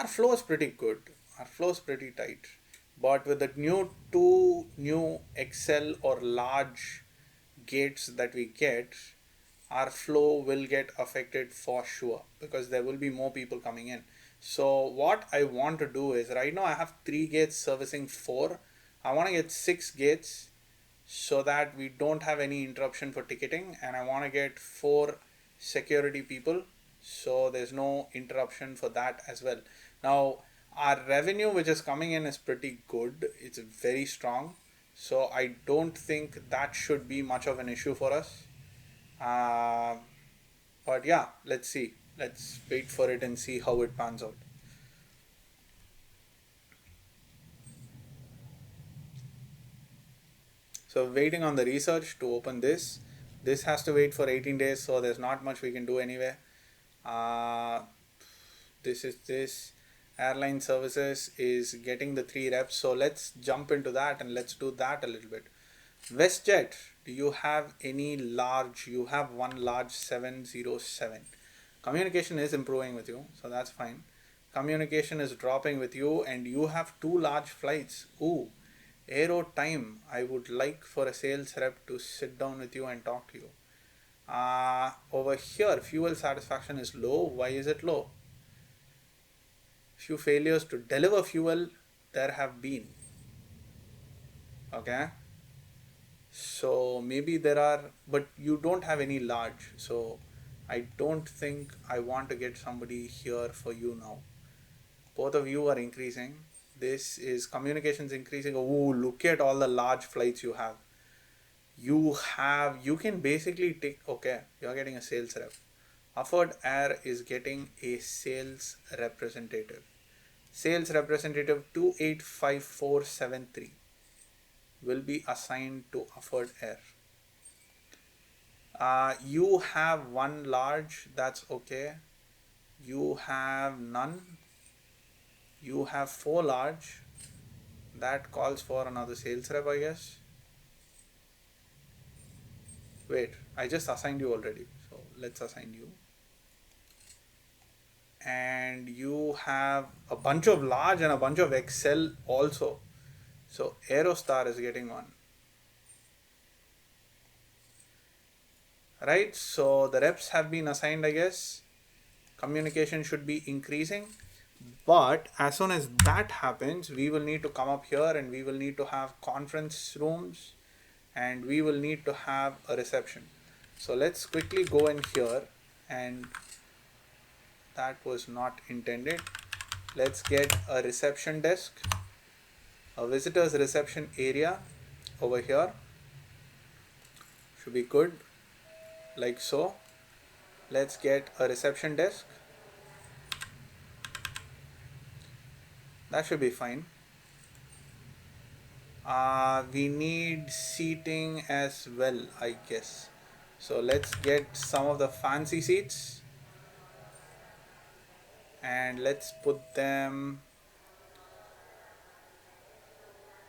Our flow is pretty good. Our flow is pretty tight. But with the two new XL or large gates that we get, our flow will get affected for sure because there will be more people coming in. So what I want to do is, right now I have 3 gates servicing 4. I want to get 6 gates so that we don't have any interruption for ticketing, and I want to get 4 security people so there's no interruption for that as well. Now our revenue which is coming in is pretty good, it's very strong, so I don't think that should be much of an issue for us. uh, but yeah, let's see, let's wait for it and see how it pans out. So waiting on the research to open this. This has to wait for 18 days, so there's not much we can do anyway. Uh, this airline services is getting the 3 reps, so let's jump into that and let's do that a little bit. WestJet, do you have any large? You have one large 707. Communication is improving with you, so that's fine. Communication is dropping with you, and you have 2 large flights. Ooh, Aero time. I would like for a sales rep to sit down with you and talk to you. Over here, fuel satisfaction is low. Why is it low? Few failures to deliver fuel there have been. Okay, so maybe there are, but you don't have any large, so I don't think I want to get somebody here for you now. Both of you are increasing. This is communications increasing. Oh, look at all the large flights you have. You can basically take, okay, you're getting a sales rep. Afford Air is getting a sales representative. Sales representative 285473 will be assigned to Afford Air. You have one large, that's okay. You have none. You have 4 large. That calls for another sales rep, I guess. Wait, I just assigned you already, so let's assign you. And you have a bunch of large and a bunch of XL also. So Aerostar is getting one. Right, so the reps have been assigned, I guess. Communication should be increasing. But as soon as that happens, we will need to come up here and we will need to have conference rooms and we will need to have a reception. So let's quickly go in here, and that was not intended. Let's get a reception desk, a visitors reception area over here. Should be good, like so. Let's get a reception desk. That should be fine. We need seating as well, I guess. So let's get some of the fancy seats and let's put them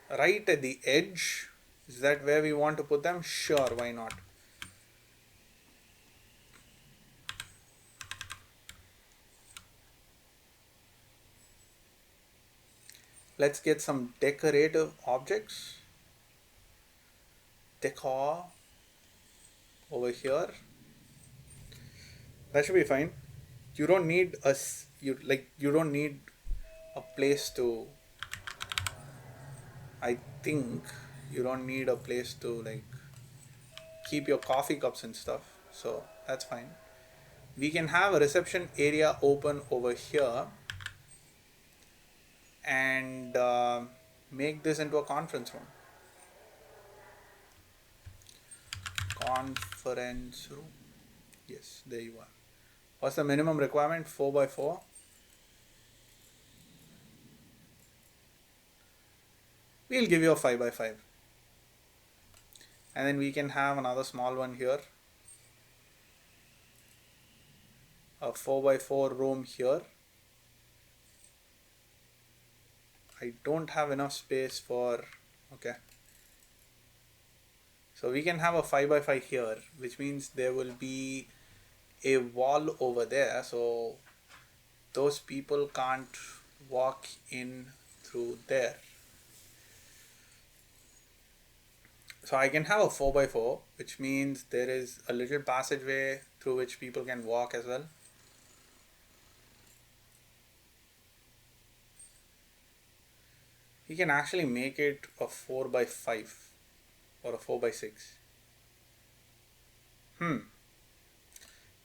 right at the edge. Is that where we want to put them? Sure, why not? Let's get some decorative objects. Decor over here. That should be fine. You don't need you don't need a place to, I think you don't need a place to like keep your coffee cups and stuff, so that's fine. We can have a reception area open over here and make this into a conference room. Conference room. Yes, there you are. What's the minimum requirement? 4x4. We'll give you a 5x5. And then we can have another small one here. A 4x4 room here. I don't have enough space for, okay. So we can have a 5x5 here, which means there will be a wall over there, so those people can't walk in through there. So I can have a 4x4, which means there is a little passageway through which people can walk as well. We can actually make it a 4x5 or a 4x6.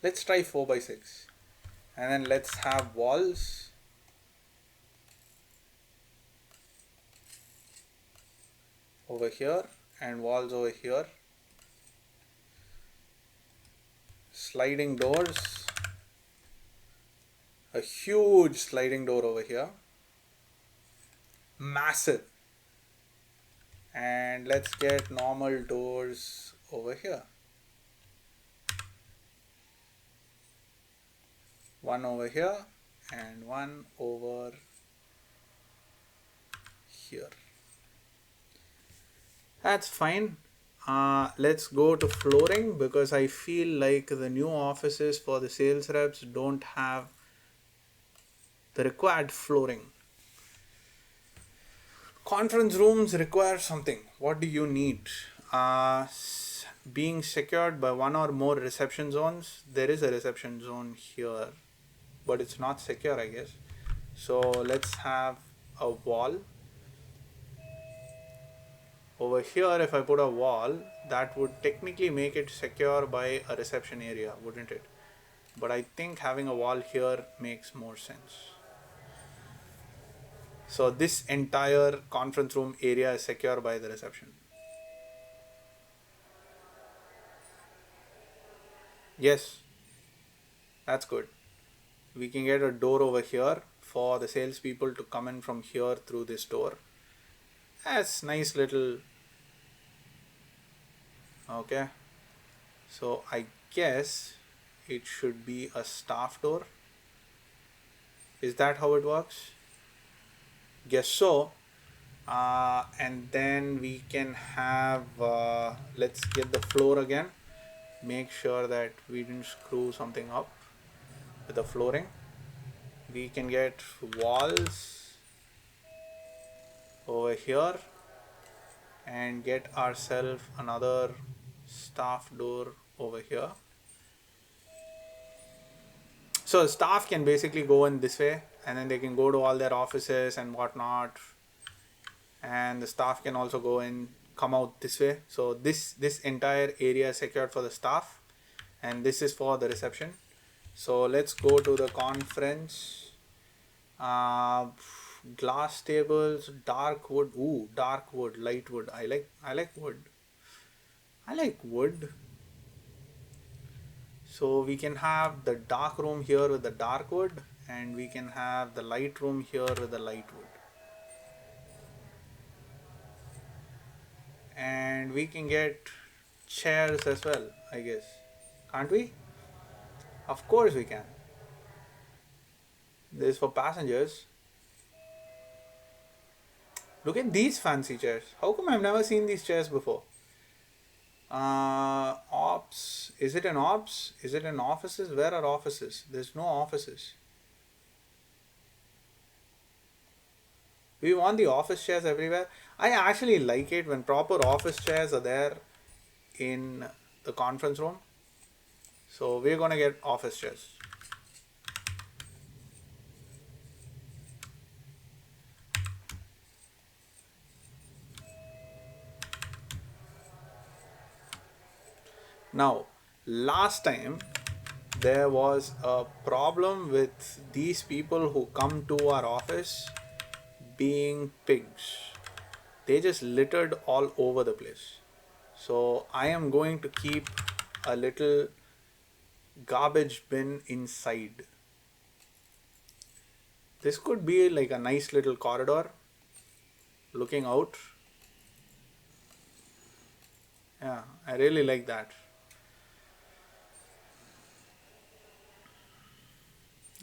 Let's try 4x6. And then let's have walls. Over here and walls over here. Sliding doors. A huge sliding door over here. Massive. And let's get normal doors over here. One over here and one over here. That's fine. Let's go to flooring, because I feel like the new offices for the sales reps don't have the required flooring. Conference rooms require something. What do you need? Being secured by one or more reception zones. There is a reception zone here, but it's not secure, I guess. So let's have a wall. Over here, if I put a wall, that would technically make it secure by a reception area, wouldn't it? But I think having a wall here makes more sense. So this entire conference room area is secure by the reception. Yes, that's good. We can get a door over here for the salespeople to come in from here through this door. That's nice little. Okay. So I guess it should be a staff door. Is that how it works? Guess so. And then we can have, let's get the floor again. Make sure that we didn't screw something up with the flooring. We can get walls over here and get ourselves another staff door over here. So staff can basically go in this way, and then they can go to all their offices and whatnot, and the staff can also go in, come out this way. So this entire area is secured for the staff, and this is for the reception. So let's go to the conference. Glass tables, dark wood. Ooh, dark wood, light wood. I like wood. I like wood. So we can have the dark room here with the dark wood, and we can have the light room here with the light wood. And we can get chairs as well, I guess. Can't we? Of course we can. This is for passengers. Look at these fancy chairs. How come I've never seen these chairs before? Ops. Is it an ops? Is it in offices? Where are offices? There's no offices. We want the office chairs everywhere. I actually like it when proper office chairs are there in the conference room. So we're going to get office chairs. Now, last time there was a problem with these people who come to our office being pigs. They just littered all over the place. So I am going to keep a little garbage bin inside. This could be like a nice little corridor looking out. Yeah, I really like that.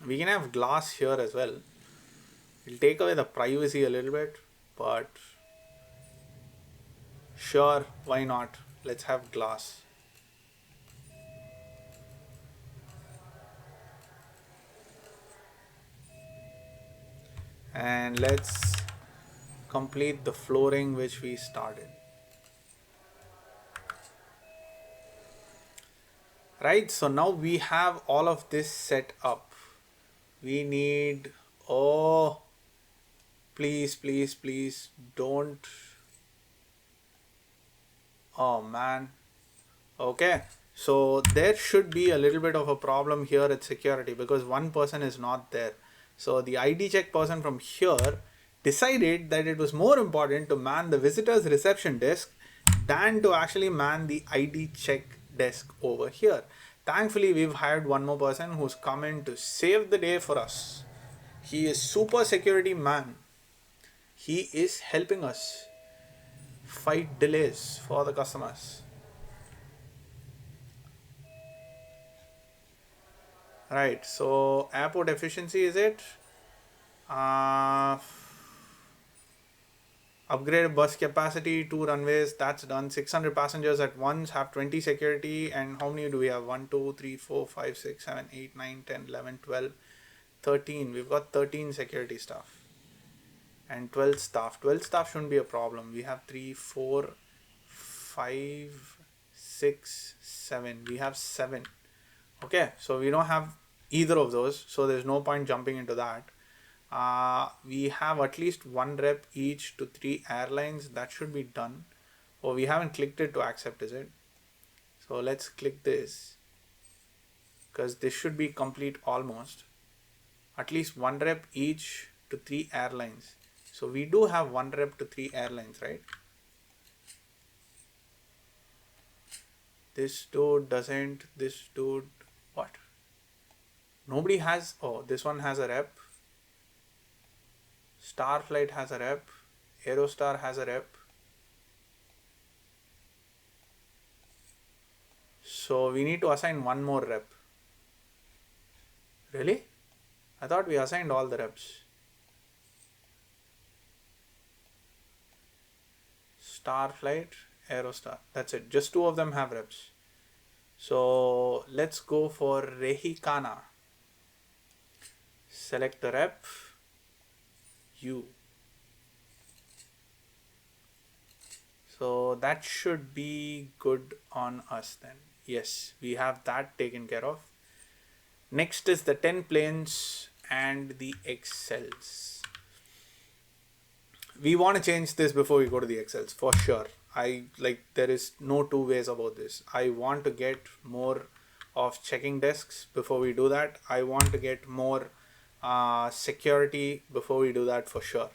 We can have glass here as well. It'll take away the privacy a little bit, but sure, why not? Let's have glass. and let's complete the flooring which we started. Right, so now we have all of this set up. We need, oh, please, please, please don't. Oh man. Okay, so there should be a little bit of a problem here at security because one person is not there. So the ID check person from here decided that it was more important to man the visitors reception desk than to actually man the ID check desk over here. Thankfully, we've hired one more person who's come in to save the day for us. He is super security man. He is helping us fight delays for the customers. Right, so airport efficiency is it? Uh, Upgrade bus capacity, 2 runways, that's done. 600 passengers at once, have 20 security, and how many do we have? 1, 2, 3, 4, 5, 6, 7, 8, 9, 10, 11, 12, 13. We've got 13 security staff and 12 staff. 12 staff shouldn't be a problem. We have 3, 4, 5, 6, 7. We have 7. Okay, so we don't have either of those, so there's no point jumping into that. We have at least one rep each to 3 airlines. That should be done. Oh, we haven't clicked it to accept, is it? So let's click this because this should be complete almost. At least one rep each to 3 airlines. So we do have one rep to 3 airlines, right? This dude doesn't. This dude, what? Nobody has. Oh, this one has a rep. Starflight has a rep. Aerostar has a rep. So we need to assign one more rep. Really? I thought we assigned all the reps. Starflight, Aerostar. That's it. Just 2 of them have reps. So let's go for Rehikana. Select the rep. U. So that should be good on us then. Yes, we have that taken care of. Next is the 10 planes and the Excels. We want to change this before we go to the Excels for sure. There is no two ways about this. I want to get more of checking desks before we do that. I want to get more security before we do that for sure.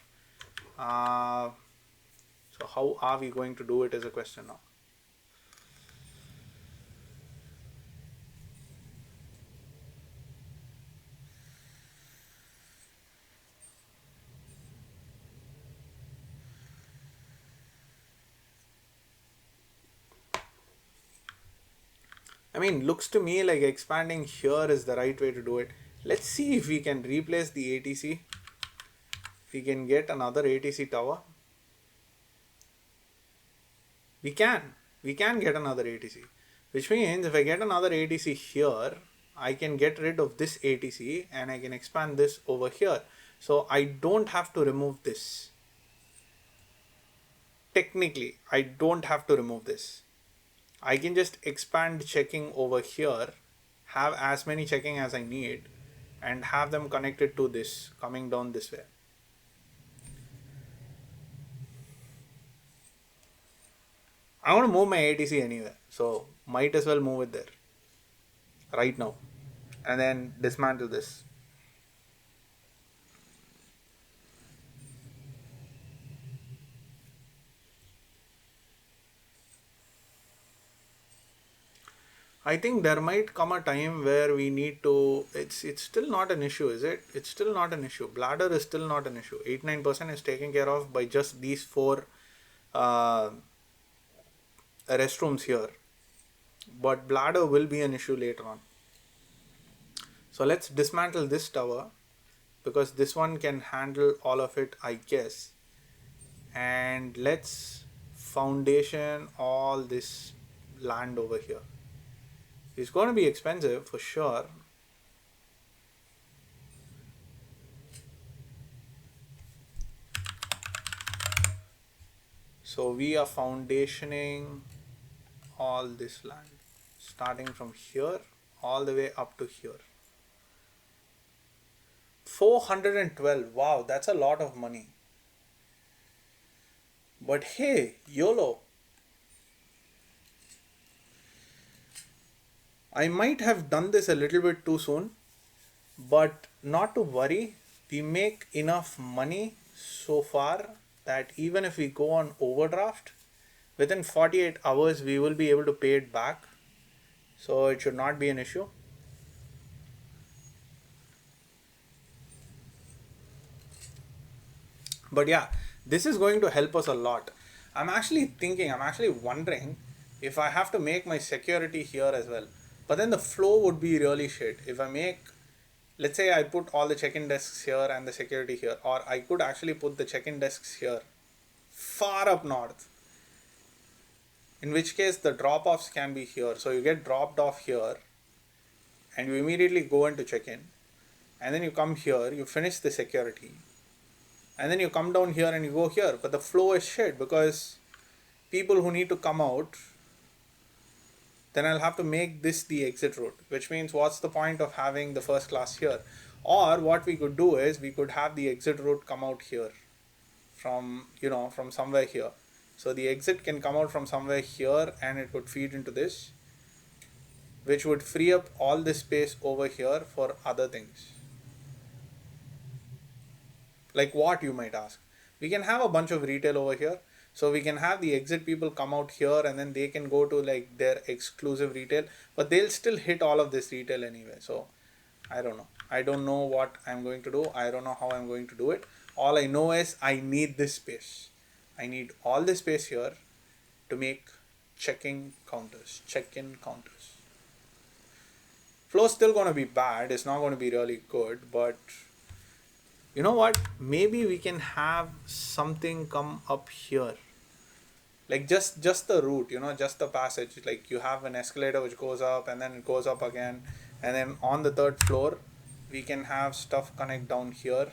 So how are we going to do it is a question now. I mean, looks to me like expanding here is the right way to do it. Let's see if we can replace the ATC. We can get another ATC tower. We can get another ATC, which means if I get another ATC here, I can get rid of this ATC and I can expand this over here. So I don't have to remove this. Technically, I don't have to remove this. I can just expand checking over here, have as many checking as I need, and have them connected to this coming down this way. I want to move my ATC anywhere, so might as well move it there right now and then dismantle this. I think there might come a time where we need to. It's still not an issue, is it? It's still not an issue. Bladder is still not an issue. 89% is taken care of by just these 4 restrooms here. But bladder will be an issue later on. So let's dismantle this tower because this one can handle all of it, I guess. And let's foundation all this land over here. It's going to be expensive for sure. So we are foundationing all this land, starting from here all the way up to here. 412. Wow, that's a lot of money. But hey, YOLO. I might have done this a little bit too soon, but not to worry. We make enough money so far that even if we go on overdraft, within 48 hours we will be able to pay it back. So it should not be an issue. But yeah, this is going to help us a lot. I'm actually wondering if I have to make my security here as well. But then the flow would be really shit. If I make, let's say I put all the check-in desks here and the security here, or I could actually put the check-in desks here, far up north. In which case the drop-offs can be here. So you get dropped off here and you immediately go into check-in. And then you come here, you finish the security, and then you come down here and you go here, but the flow is shit because people who need to come out, then I'll have to make this the exit route, which means what's the point of having the first class here? Or what we could do is we could have the exit route come out here from, from somewhere here. So the exit can come out from somewhere here and it would feed into this, which would free up all this space over here for other things. Like what, you might ask? We can have a bunch of retail over here. So we can have the exit people come out here and then they can go to like their exclusive retail, but they'll still hit all of this retail anyway. So I don't know. I don't know what I'm going to do. I don't know how I'm going to do it. All I know is I need this space. I need all this space here to make check-in counters. Flow's still going to be bad. It's not going to be really good, but you know what? Maybe we can have something come up here. Like just the route, just the passage. Like you have an escalator which goes up and then it goes up again. And then on the third floor, we can have stuff connect down here.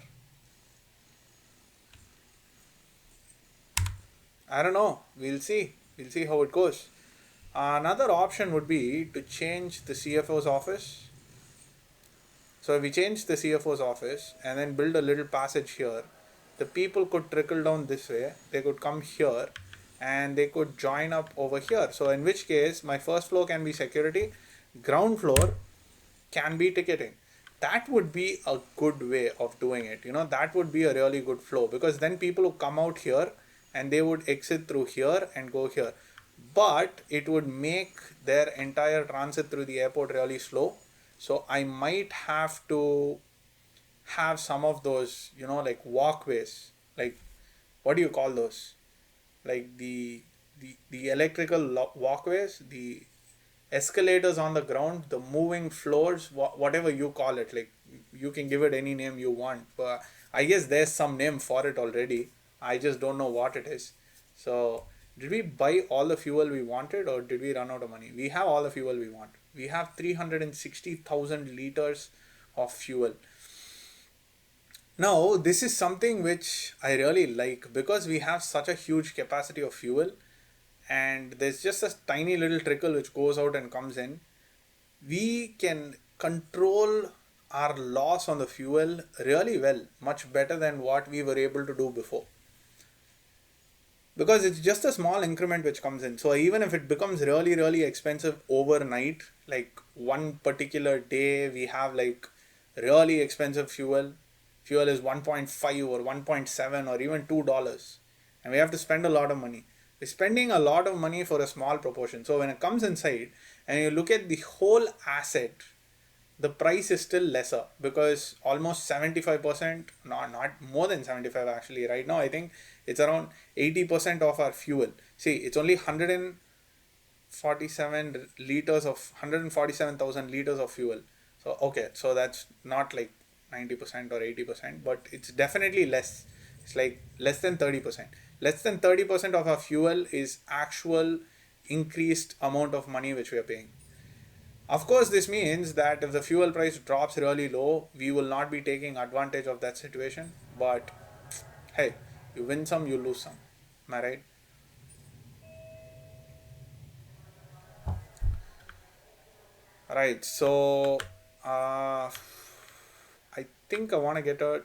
I don't know. We'll see. We'll see how it goes. Another option would be to change the CFO's office. So if we change the CFO's office and then build a little passage here, the people could trickle down this way. They could come here and they could join up over here. So in which case, my first floor can be security, ground floor can be ticketing. That would be a good way of doing it. That would be a really good flow, because then people who come out here and they would exit through here and go here. But it would make their entire transit through the airport really slow. So I might have to have some of those, like walkways, like what do you call those? Like the electrical walkways, the escalators on the ground, the moving floors, whatever you call it. Like you can give it any name you want, but I guess there's some name for it already. I just don't know what it is. So did we buy all the fuel we wanted or did we run out of money? We have all the fuel we want. We have 360,000 liters of fuel. Now, this is something which I really like because we have such a huge capacity of fuel and there's just a tiny little trickle which goes out and comes in. We can control our loss on the fuel really well, much better than what we were able to do before. Because it's just a small increment which comes in. So even if it becomes really, really expensive overnight, like one particular day we have like really expensive fuel is 1.5 or 1.7 or even $2, and we have to spend a lot of money. We're spending a lot of money for a small proportion. So when it comes inside and you look at the whole asset, the price is still lesser because almost 75%, not more than 75 actually. Right now I think it's around 80% of our fuel. See, it's only 147,000 liters of fuel. So okay, so that's not like 90% or 80%, but it's definitely less. It's like less than 30%. Less than 30% of our fuel is actual increased amount of money which we are paying. Of course, this means that if the fuel price drops really low, we will not be taking advantage of that situation. But hey, you win some, you lose some. Am I right? Right, so I think I want to get a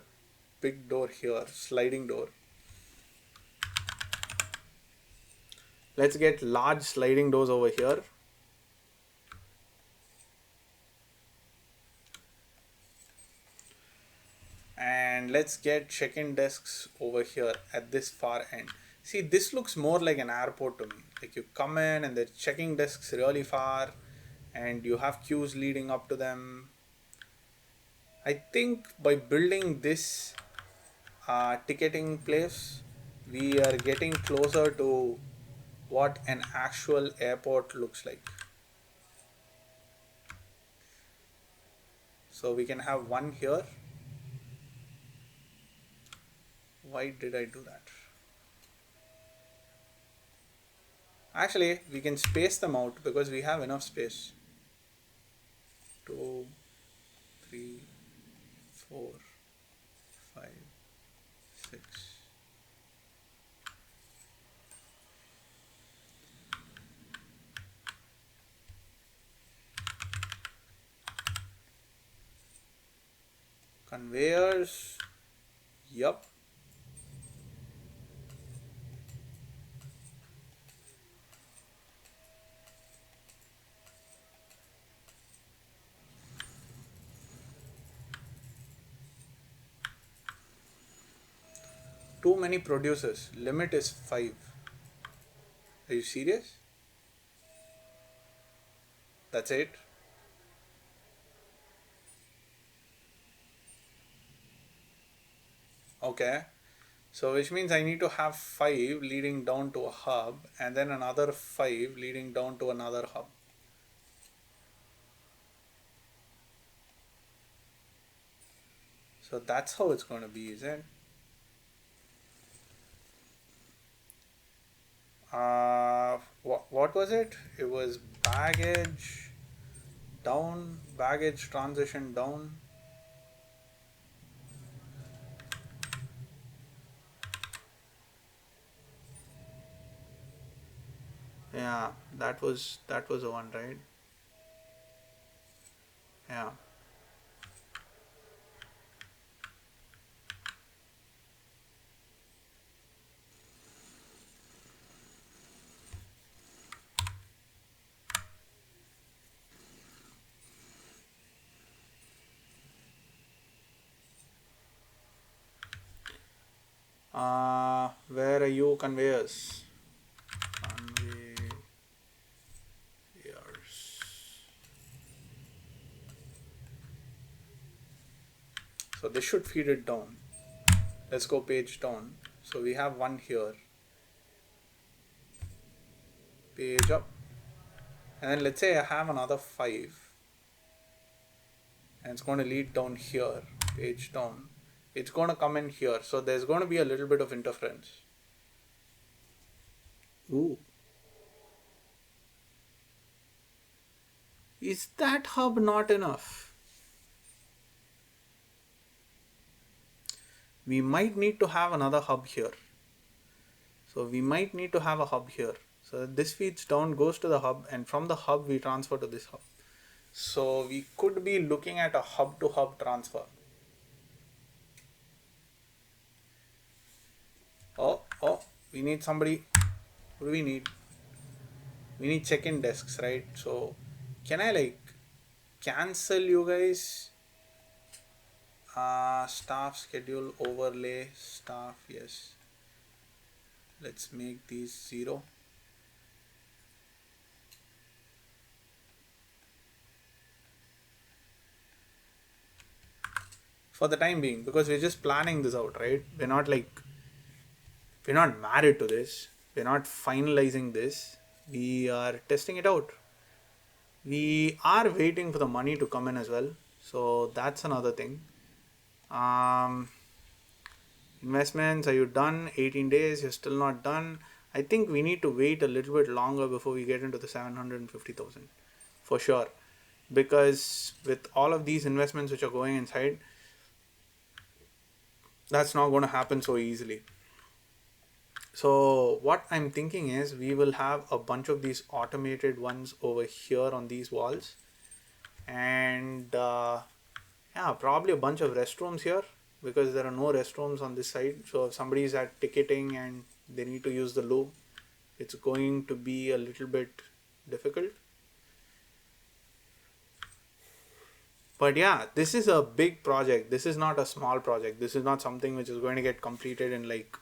big door here, sliding door. Let's get large sliding doors over here. And let's get check-in desks over here at this far end. See, this looks more like an airport to me. Like you come in and the checking desks really far and you have queues leading up to them. I think by building this ticketing place, we are getting closer to what an actual airport looks like. So we can have one here. Why did I do that? Actually, we can space them out because we have enough space. 2, 3, 4, 5, 6. Conveyors. Yup. Too many producers. Limit is 5. Are you serious? That's it? Okay. So which means I need to have 5 leading down to a hub and then another 5 leading down to another hub. So that's how it's going to be, is it? What was it? It was baggage down, baggage transition down. Yeah, that was the one, right? Yeah. Where are you conveyors? Conveyors. So this should feed it down. Let's go page down. So we have one here. Page up. And then let's say I have another 5. And it's going to lead down here. Page down. It's going to come in here. So there's going to be a little bit of interference. Ooh. Is that hub not enough? We might need to have another hub here. So we might need to have a hub here. So this feeds down, goes to the hub, and from the hub we transfer to this hub. So we could be looking at a hub to hub transfer. Oh, we need somebody. What do we need? We need check-in desks, right? So can I like cancel you guys? Staff schedule overlay staff, yes. Let's make these 0. For the time being, because we're just planning this out, right? We're not married to this. We're not finalizing this. We are testing it out. We are waiting for the money to come in as well. So that's another thing. Investments, are you done? 18 days, you're still not done. I think we need to wait a little bit longer before we get into the 750,000 for sure. Because with all of these investments which are going inside, that's not going to happen so easily. So what I'm thinking is we will have a bunch of these automated ones over here on these walls. And yeah, probably a bunch of restrooms here because there are no restrooms on this side. So if somebody is at ticketing and they need to use the loo, it's going to be a little bit difficult. But yeah, this is a big project. This is not a small project. This is not something which is going to get completed in, like,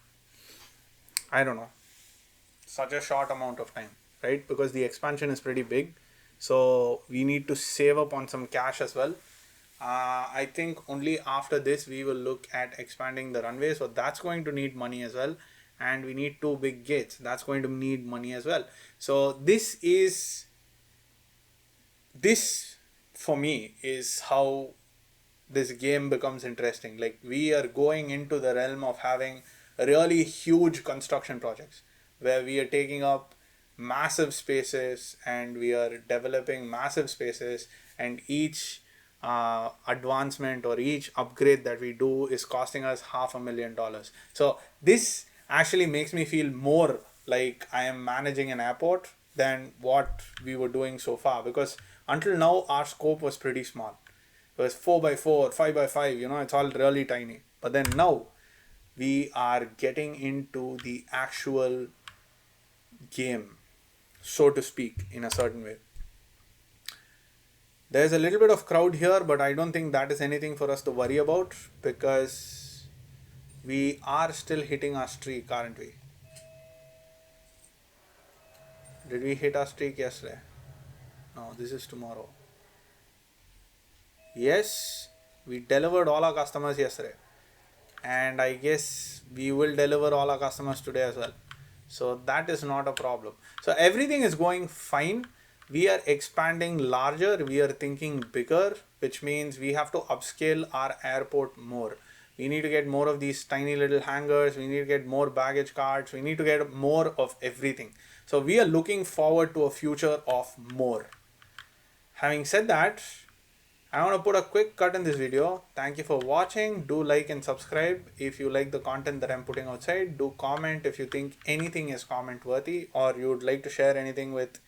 I don't know, such a short amount of time, right? Because the expansion is pretty big. So we need to save up on some cash as well. I think only after this we will look at expanding the runway. So that's going to need money as well. And we need two big gates. That's going to need money as well. So this for me is how this game becomes interesting. Like, we are going into the realm of having really huge construction projects where we are taking up massive spaces and we are developing massive spaces, and each advancement or each upgrade that we do is costing us $500,000. So this actually makes me feel more like I am managing an airport than what we were doing so far, because until now our scope was pretty small. It was 4 by 4, 5 by 5, it's all really tiny. But then now we are getting into the actual game, so to speak, in a certain way. There's a little bit of crowd here, but I don't think that is anything for us to worry about because we are still hitting our streak, aren't we? Did we hit our streak yesterday? No, this is tomorrow. Yes, we delivered all our customers yesterday. And I guess we will deliver all our customers today as well. So that is not a problem. So everything is going fine. We are expanding larger, we are thinking bigger, which means we have to upscale our airport more. We need to get more of these tiny little hangars, we need to get more baggage carts, we need to get more of everything. So we are looking forward to a future of more. Having said that, I want to put a quick cut in this video. Thank you for watching. Do like and subscribe if you like the content that I'm putting outside. Do comment if you think anything is comment worthy or you would like to share anything with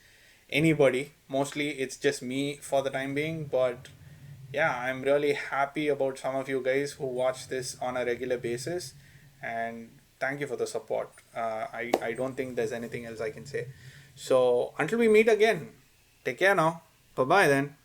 anybody. Mostly it's just me for the time being, but yeah, I'm really happy about some of you guys who watch this on a regular basis, and thank you for the support. I don't think there's anything else I can say. So until we meet again, take care now. Bye bye then.